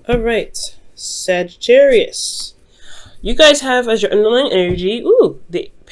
All right, Sagittarius. You guys have as your underlying energy,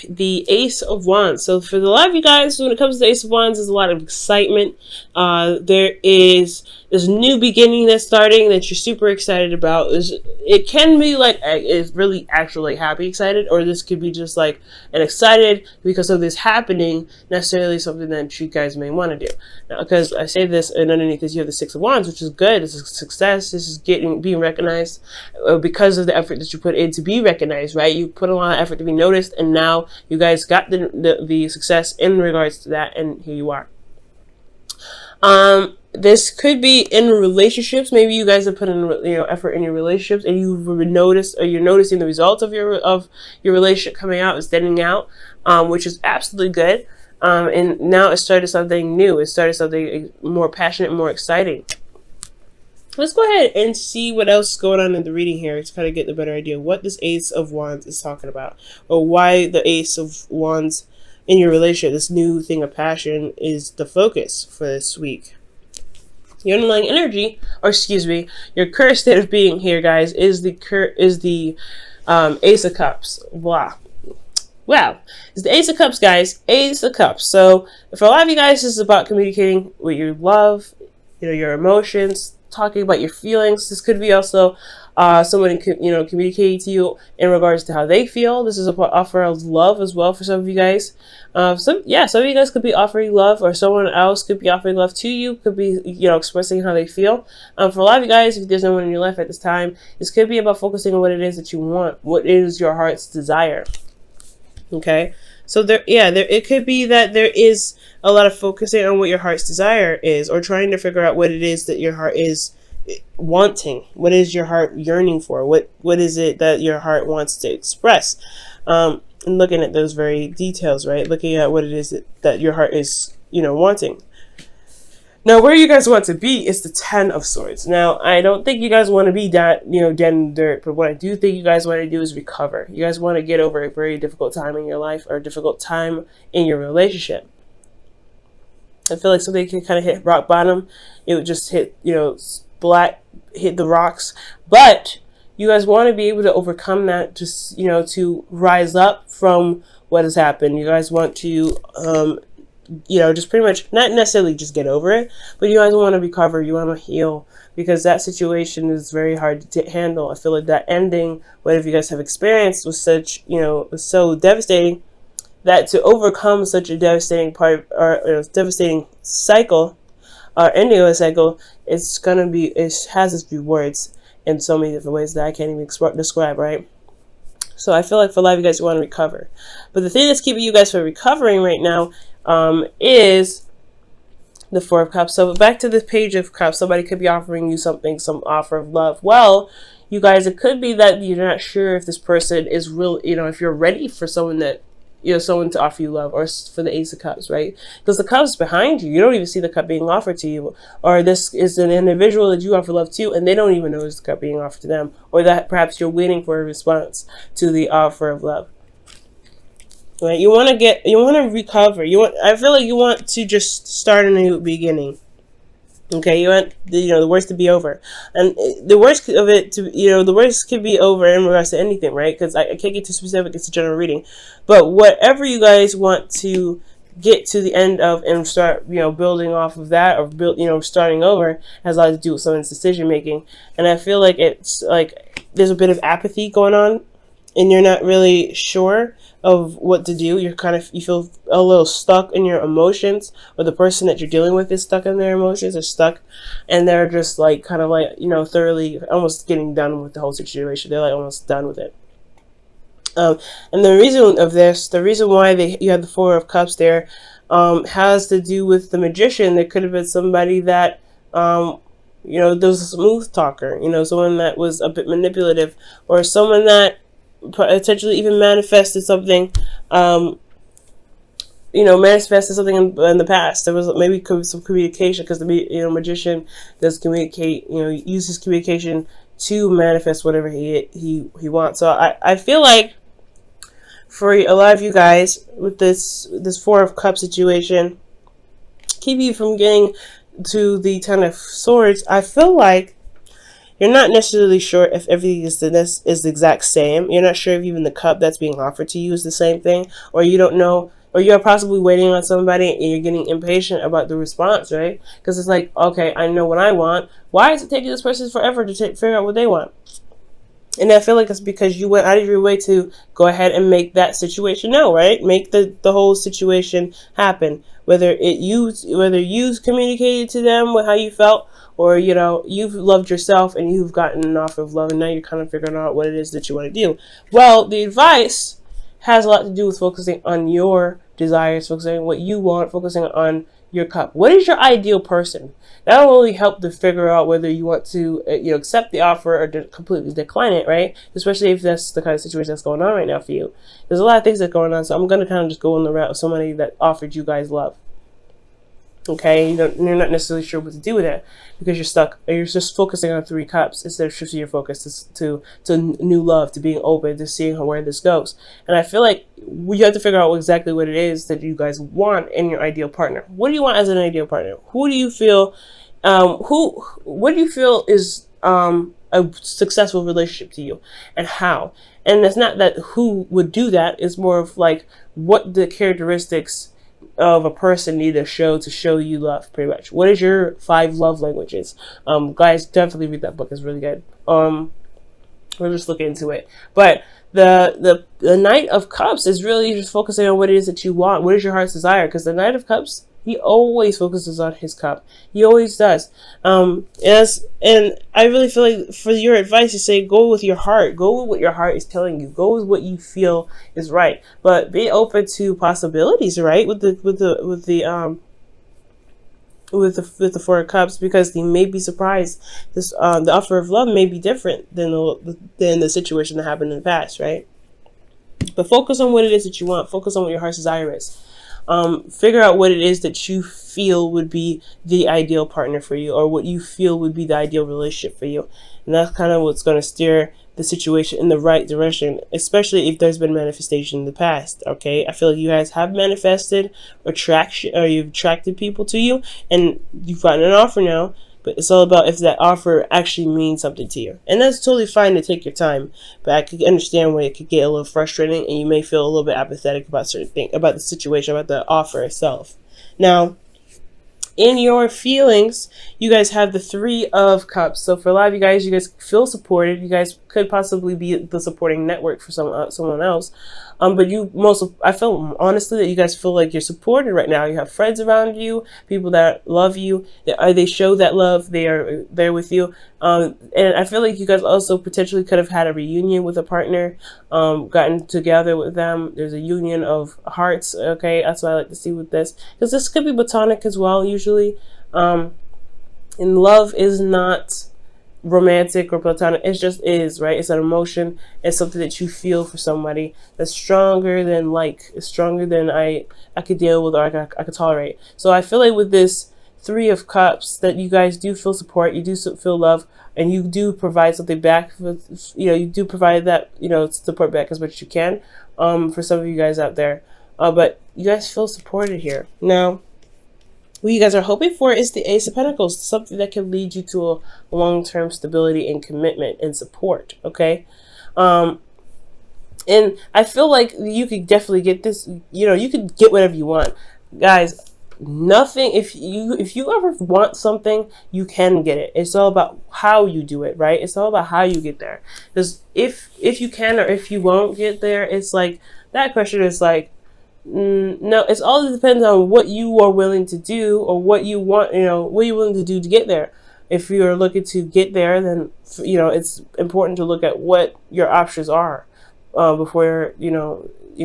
the Ace of Wands. So for the lot of you guys, when it comes to the Ace of Wands, there's a lot of excitement. There is this new beginning that's starting that you're super excited about. It can be like it's really actually like happy excited, or this could be just like an excited because of this happening, necessarily something that you guys may want to do. Now, because I say this, and underneath this you have the Six of Wands, which is good. It's a success. This is being recognized because of the effort that you put in to be recognized, right? You put a lot of effort to be noticed, and now you guys got the success in regards to that, and here you are. This could be in relationships. Maybe you guys have put in effort in your relationships, and you're noticing the results of your relationship coming out and standing out, which is absolutely good. And now it started something new. It started something more passionate, more exciting. Let's go ahead and see what else is going on in the reading here to kind of get a better idea what this Ace of Wands is talking about, or why the Ace of Wands in your relationship, this new thing of passion, is the focus for this week. Your underlying energy, or excuse me, your current state of being here, guys, is the Ace of Cups. Blah. Wow, it's the Ace of Cups, guys. Ace of Cups. So for a lot of you guys, this is about communicating with your love, your emotions, talking about your feelings. This could be also someone communicating to you in regards to how they feel. This is an offer of love as well for some of you guys. Some of you guys could be offering love, or someone else could be offering love to you. Could be expressing how they feel. For a lot of you guys, if there's no one in your life at this time, this could be about focusing on what it is that you want. What is your heart's desire? Okay. So it could be that there is a lot of focusing on what your heart's desire is, or trying to figure out what it is that your heart is wanting. What is your heart yearning for? What is it that your heart wants to express? And looking at those very details, right? Looking at what it is that your heart is, wanting. Now, where you guys want to be is the Ten of Swords. Now, I don't think you guys want to be dead in the dirt, but what I do think you guys want to do is recover. You guys want to get over a very difficult time in your life, or a difficult time in your relationship. I feel like something can kind of hit rock bottom. It would just hit, hit the rocks. But you guys want to be able to overcome that, just, to rise up from what has happened. You guys want to, just pretty much not necessarily just get over it, but you guys want to recover. You want to heal, because that situation is very hard to handle. I feel like that ending, whatever you guys have experienced, was was so devastating, that to overcome such a devastating devastating cycle, or ending of a cycle, it has its rewards in so many different ways that I can't even describe, right? So I feel like for a lot of you guys, you want to recover. But the thing that's keeping you guys from recovering right now is the Four of Cups. So back to the Page of Cups. Somebody could be offering you something, some offer of love. Well, you guys, it could be that you're not sure if this person is real, if you're ready for someone to offer you love, or for the Ace of Cups, right? Because the cup is behind you. You don't even see the cup being offered to you. Or this is an individual that you offer love to, and they don't even know it's the cup being offered to them. Or that perhaps you're waiting for a response to the offer of love. Right? You want to recover. I feel like you want to just start a new beginning. Okay, you want the worst to be over, and the worst of it the worst could be over in regards to anything, right? Because I can't get too specific. It's a general reading, but whatever you guys want to get to the end of and start building off of that, or starting over, has a lot to do with someone's decision making. And I feel like it's like there's a bit of apathy going on, and you're not really sure of what to do. You feel a little stuck in your emotions, or the person that you're dealing with is stuck in their emotions, or stuck, and they're just thoroughly almost getting done with the whole situation. They're almost done with it. And the reason why you have the Four of Cups there, has to do with the Magician. There could have been somebody that, there was a smooth talker, someone that was a bit manipulative, or someone that potentially even manifested something in the past. There was maybe some communication, because the Magician does communicate, uses communication to manifest whatever he wants. So I feel like for a lot of you guys, with this Four of Cups situation, keep you from getting to the Ten of Swords, I feel like You're not necessarily sure if everything is the exact same. You're not sure if even the cup that's being offered to you is the same thing, or you don't know, or you're possibly waiting on somebody and you're getting impatient about the response, right? Because it's like, okay, I know what I want. Why is it taking this person forever to figure out what they want? And I feel like it's because you went out of your way to go ahead and make that situation know, right? Make the whole situation happen. Whether you communicated to them with how you felt, or you've loved yourself and you've gotten an offer of love, and now you're kind of figuring out what it is that you want to do. Well, the advice has a lot to do with focusing on your desires, focusing on what you want, focusing on your cup. What is your ideal person? That'll really help to figure out whether you want to accept the offer or completely decline it, right? Especially if that's the kind of situation that's going on right now for you. There's a lot of things that are going on, so I'm going to kind of just go on the route of somebody that offered you guys love. Okay, you're not necessarily sure what to do with it because you're stuck. You're just focusing on 3 cups instead of shifting your focus to new love, to being open, to seeing where this goes. And I feel like you have to figure out exactly what it is that you guys want in your ideal partner. What do you want as an ideal partner? Who do you feel? What do you feel is a successful relationship to you, and how? And it's not that who would do that. It's more of like what the characteristics of a person need to show you love, pretty much. What is your 5 love languages? Guys, definitely read that book. It's really good. We'll just look into it. But the Knight of Cups is really just focusing on what it is that you want. What is your heart's desire? Because the Knight of Cups, he always focuses on his cup. He always does. And I really feel like for your advice, you say go with your heart. Go with what your heart is telling you. Go with what you feel is right. But be open to possibilities, right? With the 4 of Cups, because you may be surprised. The offer of love may be different than the situation that happened in the past, right? But focus on what it is that you want. Focus on what your heart's desire is. Figure out what it is that you feel would be the ideal partner for you, or what you feel would be the ideal relationship for you. And that's kind of what's going to steer the situation in the right direction, especially if there's been manifestation in the past. Okay, I feel like you guys have manifested attraction, or you've attracted people to you, and you've gotten an offer now. But it's all about if that offer actually means something to you. And that's totally fine to take your time. But I could understand where it could get a little frustrating and you may feel a little bit apathetic about certain things, about the situation, about the offer itself. Now, in your feelings, you guys have the 3 of Cups. So for a lot of you guys feel supported. You guys could possibly be the supporting network for someone else. But I feel honestly that you guys feel like you're supported right now. You have friends around you, people that love you. They show that love. They are there with you. And I feel like you guys also potentially could have had a reunion with a partner, gotten together with them. There's a union of hearts. Okay, that's what I like to see with this, because this could be platonic as well. Usually, and love is not romantic or platonic. It just is, right? It's an emotion. It's something that you feel for somebody that's stronger than it's stronger than I could deal with, or I could tolerate. So I feel like with this 3 of Cups that you guys do feel support, you do feel love, and you do provide something back. You do provide that support back as much as you can. For some of you guys out there, but you guys feel supported here. Now, what you guys are hoping for is the Ace of Pentacles, something that can lead you to a long-term stability and commitment and support, okay? And I feel like you could definitely get this, you could get whatever you want. Guys, nothing, if you ever want something, you can get it. It's all about how you do it, right? It's all about how you get there. Because if you can or if you won't get there, it's like, that question is like, no, it's all depends on what you are willing to do, or what you want, what you're willing to do to get there. If you're looking to get there, then it's important to look at what your options are before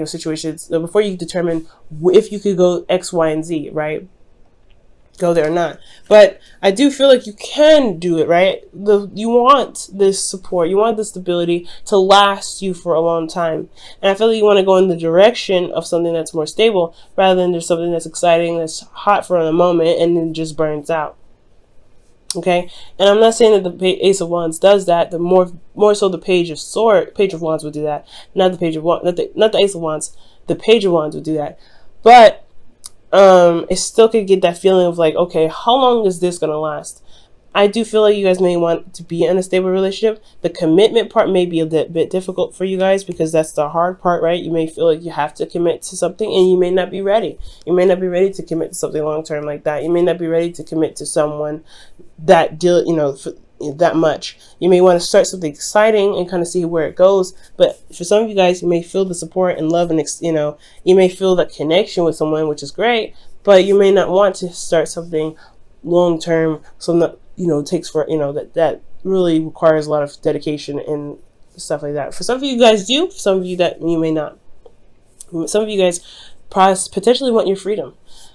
situations, before you determine if you could go X, Y, and Z, right? Go there or not. But I do feel like you can do it, right? You want this support, you want this stability to last you for a long time, and I feel like you want to go in the direction of something that's more stable, rather than there's something that's exciting, that's hot for a moment, and then just burns out. Okay, and I'm not saying that the Ace of Wands does that. The more so the Page of Wands would do that. Not the Page of Wands, not the Ace of Wands. The Page of Wands would do that. But it still could get that feeling of like, okay, how long is this gonna last? I do feel like you guys may want to be in a stable relationship. The commitment part may be a bit difficult for you guys because that's the hard part, right? You may feel like you have to commit to something and you may not be ready. You may not be ready to commit to something long term like that. You may not be ready to commit to someone that that much. You may want to start something exciting and kind of see where it goes. But for some of you guys, you may feel the support and love and, you may feel that connection with someone, which is great, but you may not want to start something long term, something that takes for that really requires a lot of dedication and stuff like that. For some of you guys do, for some of you that you may not. Some of you guys potentially want your freedom.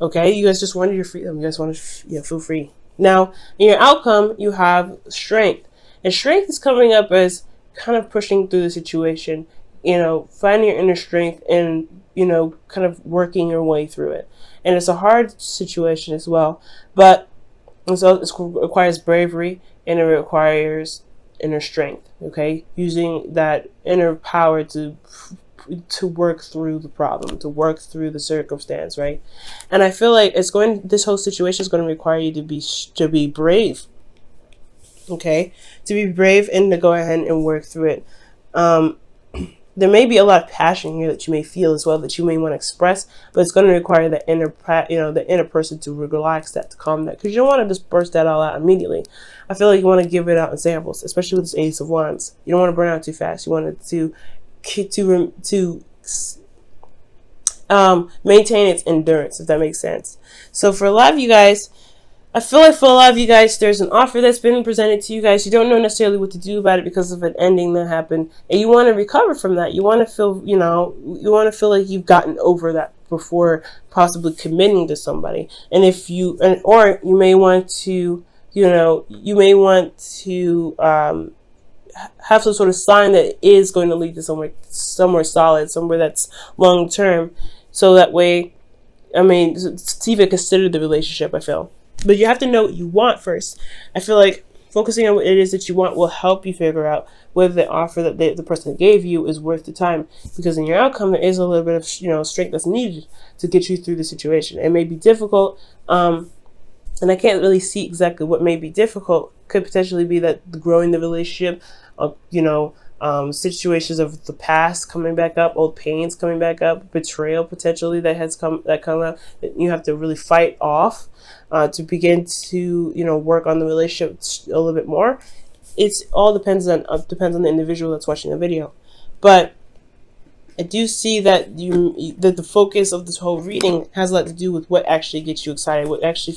Okay, you guys just wanted your freedom. You guys want to feel free. Now, in your outcome, you have strength, and strength is coming up as kind of pushing through the situation. Finding your inner strength and kind of working your way through it. And it's a hard situation as well, but so it requires bravery and it requires inner strength. Okay, using that inner power to work through the problem, to work through the circumstance, right? And I feel like this whole situation is going to require you to be brave. Okay, to be brave and to go ahead and work through it. There may be a lot of passion here that you may feel as well, that you may want to express, but it's going to require the inner person to relax that, to calm that, because you don't want to just burst that all out immediately. I feel like you want to give it out in samples, especially with this Ace of Wands. You don't want to burn out too fast. You want it to maintain its endurance, if that makes sense. So for a lot of you guys, I feel like for a lot of you guys, there's an offer that's been presented to you guys. You don't know necessarily what to do about it because of an ending that happened, and you want to recover from that. You want to feel, you want to feel like you've gotten over that before possibly committing to somebody. And or you may want to, have some sort of sign that is going to lead to somewhere solid, somewhere that's long term. So that way, to even consider the relationship, I feel. But you have to know what you want first. I feel like focusing on what it is that you want will help you figure out whether the offer that the person gave you is worth the time. Because in your outcome, there is a little bit of strength that's needed to get you through the situation. It may be difficult, and I can't really see exactly what may be difficult. Could potentially be that growing the relationship, situations of the past coming back up, old pains coming back up, betrayal potentially that come up that you have to really fight off to begin to work on the relationship a little bit more. It's all depends on the individual that's watching the video, but I do see that that the focus of this whole reading has a lot to do with what actually gets you excited, what actually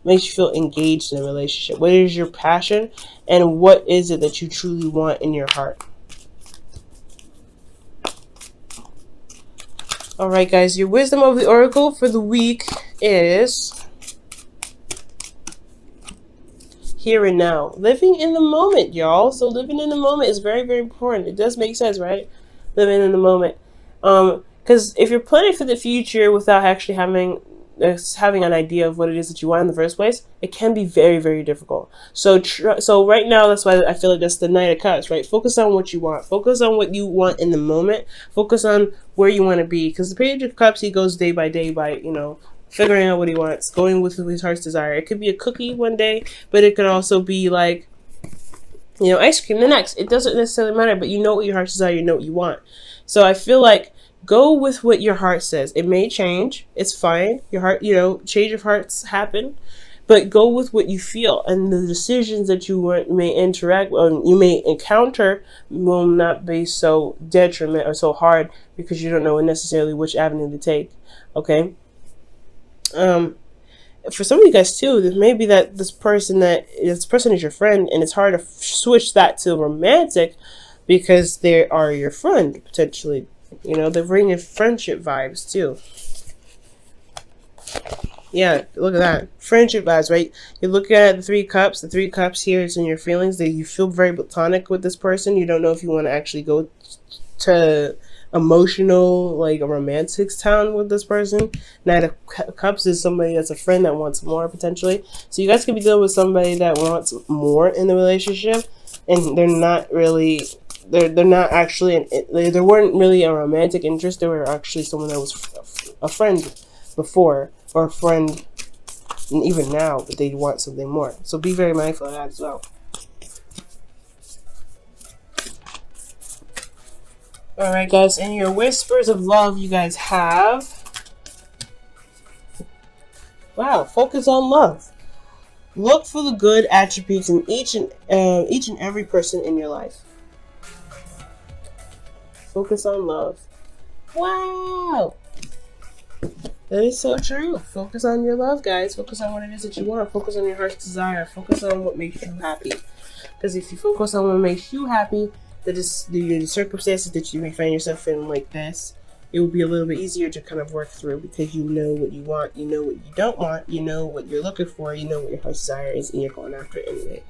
makes you feel engaged in a relationship. What is your passion, and what is it that you truly want in your heart? All right, guys, your wisdom of the oracle for the week is here and now. Living in the moment, y'all. So living in the moment is very, very important. It does make sense, right? Living in the moment. Because if you're planning for the future without actually having an idea of what it is that you want in the first place, it can be very, very difficult. So right now, that's why I feel like that's the Knight of Cups, right? Focus on what you want. Focus on what you want in the moment. Focus on where you want to be. Because the Page of Cups, he goes day by day by, figuring out what he wants, going with his heart's desire. It could be a cookie one day, but it could also be like, ice cream the next. It doesn't necessarily matter, but you know what your heart's desire, you know what you want. So I feel like go with what your heart says. It may change. It's fine. Your heart, change of hearts happen, but go with what you feel, and the decisions that you may interact with, you may encounter, will not be so detriment or so hard because you don't know necessarily which avenue to take. Okay. For some of you guys too, there may be that this person is your friend, and it's hard to switch that to romantic because they are your friend potentially. They're bringing friendship vibes too. Yeah, look at that. Friendship vibes, right? You're looking at the Three Cups. The Three Cups here is in your feelings. That you feel very platonic with this person. You don't know if you want to actually go to emotional, like a romantic town with this person. Knight of Cups is somebody that's a friend that wants more potentially. So you guys could be dealing with somebody that wants more in the relationship, and they're not really. They're not actually. There weren't really a romantic interest. They were actually someone that was a friend before, or a friend and even now that they want something more. So be very mindful of that as well. All right, guys, and your whispers of love you guys have. Wow, focus on love. Look for the good attributes in each and every person in your life. Focus on love. Wow. That is so true. Focus on your love, guys. Focus on what it is that you want. Focus on your heart's desire. Focus on what makes you happy. Because if you focus on what makes you happy, the circumstances that you may find yourself in like this, it will be a little bit easier to kind of work through, because you know what you want, you know what you don't want, you know what you're looking for, you know what your heart's desire is, and you're going after it anyway.